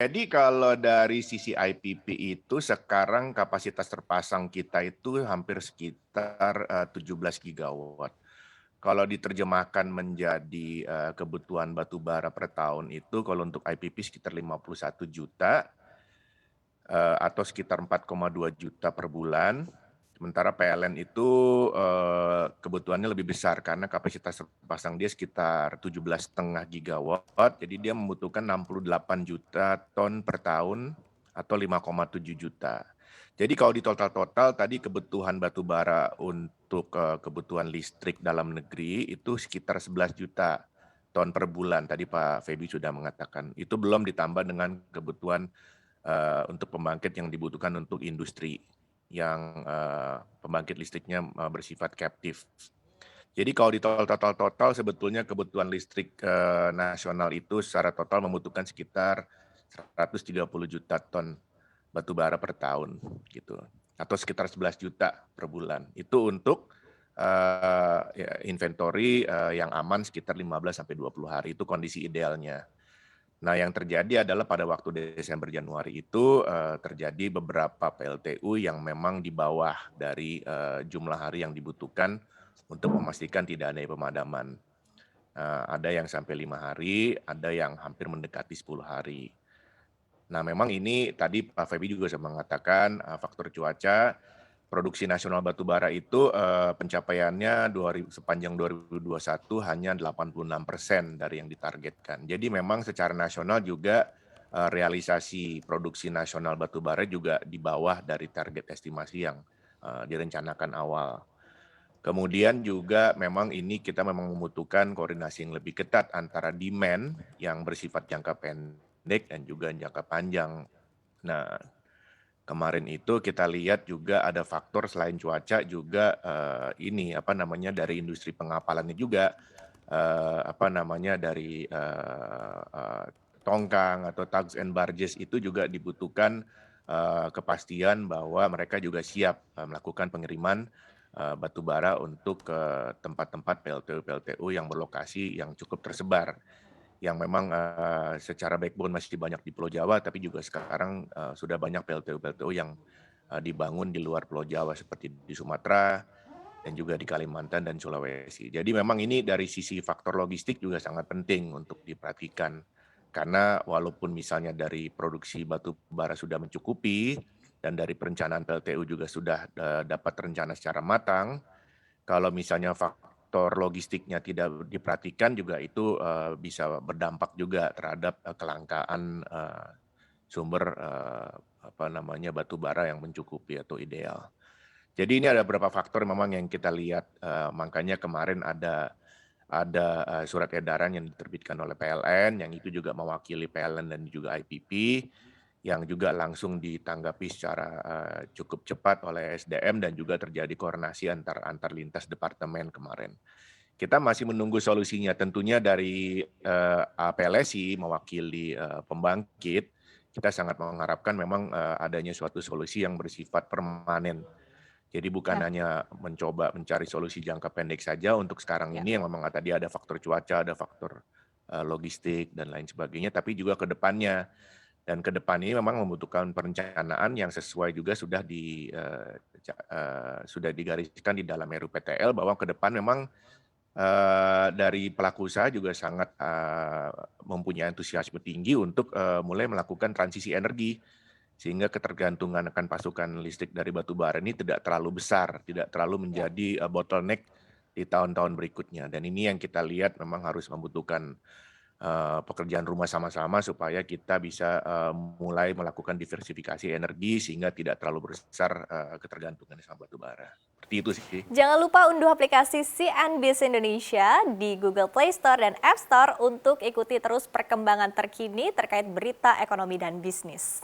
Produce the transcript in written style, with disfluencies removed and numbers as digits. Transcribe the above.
Jadi kalau dari sisi IPP itu sekarang kapasitas terpasang kita itu hampir sekitar, 17 gigawatt. Kalau diterjemahkan menjadi, kebutuhan batu bara per tahun itu kalau untuk IPP sekitar 51 juta, atau sekitar 4,2 juta per bulan. Sementara PLN itu, kebutuhannya lebih besar karena kapasitas terpasang dia sekitar 17,5 gigawatt, jadi dia membutuhkan 68 juta ton per tahun atau 5,7 juta. Jadi kalau di total-total tadi kebutuhan batu bara untuk, kebutuhan listrik dalam negeri itu sekitar 11 juta ton per bulan, tadi Pak Feby sudah mengatakan. Itu belum ditambah dengan kebutuhan, untuk pembangkit yang dibutuhkan untuk industri yang, pembangkit listriknya, bersifat captive. Jadi kalau di total sebetulnya kebutuhan listrik, nasional itu secara total membutuhkan sekitar 130 juta ton batu bara per tahun gitu, atau sekitar 11 juta per bulan. Itu untuk, ya inventory, yang aman sekitar 15 sampai 20 hari, itu kondisi idealnya. Nah, yang terjadi adalah pada waktu Desember Januari itu, terjadi beberapa PLTU yang memang di bawah dari, jumlah hari yang dibutuhkan untuk memastikan tidak adanya pemadaman. Ada yang sampai 5 hari, ada yang hampir mendekati 10 hari. Nah, memang ini tadi Pak Feby juga sudah mengatakan, faktor cuaca, produksi nasional batu bara itu, pencapaiannya sepanjang 2021 hanya 86% dari yang ditargetkan. Jadi memang secara nasional juga, realisasi produksi nasional batu bara juga di bawah dari target estimasi yang, direncanakan awal. Kemudian juga memang ini kita memang membutuhkan koordinasi yang lebih ketat antara demand yang bersifat jangka pendek dan juga jangka panjang. Nah, kemarin itu kita lihat juga ada faktor selain cuaca juga, ini apa namanya, dari industri pengapalannya juga, apa namanya, dari, tongkang atau tugs and barges itu juga dibutuhkan, kepastian bahwa mereka juga siap, melakukan pengiriman, batu bara untuk ke tempat-tempat PLTU-PLTU yang berlokasi yang cukup tersebar. Yang memang, secara backbone masih banyak di Pulau Jawa, tapi juga sekarang, sudah banyak PLTU-PLTU yang, dibangun di luar Pulau Jawa seperti di Sumatera dan juga di Kalimantan dan Sulawesi. Jadi memang ini dari sisi faktor logistik juga sangat penting untuk diperhatikan. Karena walaupun misalnya dari produksi batu bara sudah mencukupi dan dari perencanaan PLTU juga sudah, dapat terencana secara matang, kalau misalnya faktor logistiknya tidak diperhatikan juga itu, bisa berdampak juga terhadap, kelangkaan, sumber, apa namanya, batu bara yang mencukupi atau ideal. Jadi ini ada beberapa faktor memang yang kita lihat, makanya kemarin ada surat edaran yang diterbitkan oleh PLN, yang itu juga mewakili PLN dan juga IPP, yang juga langsung ditanggapi secara, cukup cepat oleh SDM dan juga terjadi koordinasi antar lintas departemen kemarin. Kita masih menunggu solusinya tentunya dari, PLSI mewakili, pembangkit, kita sangat mengharapkan memang, adanya suatu solusi yang bersifat permanen. Jadi bukan Ya, hanya mencoba mencari solusi jangka pendek saja untuk sekarang ya. ini yang memang tadi ada faktor cuaca, ada faktor, logistik dan lain sebagainya, tapi juga ke depannya. Dan ke depan ini memang membutuhkan perencanaan yang sesuai juga sudah digariskan di dalam RUPTL bahwa ke depan memang, dari pelaku usaha juga sangat, mempunyai antusiasme tinggi untuk, mulai melakukan transisi energi. Sehingga ketergantungan akan pasokan listrik dari batu bara ini tidak terlalu besar, tidak terlalu Ya. menjadi, bottleneck di tahun-tahun berikutnya. Dan ini yang kita lihat memang harus membutuhkan, pekerjaan rumah sama-sama supaya kita bisa, mulai melakukan diversifikasi energi sehingga tidak terlalu besar, ketergantungan sama batu bara. Seperti itu sih. Jangan lupa unduh aplikasi CNBC Indonesia di Google Play Store dan App Store untuk ikuti terus perkembangan terkini terkait berita ekonomi dan bisnis.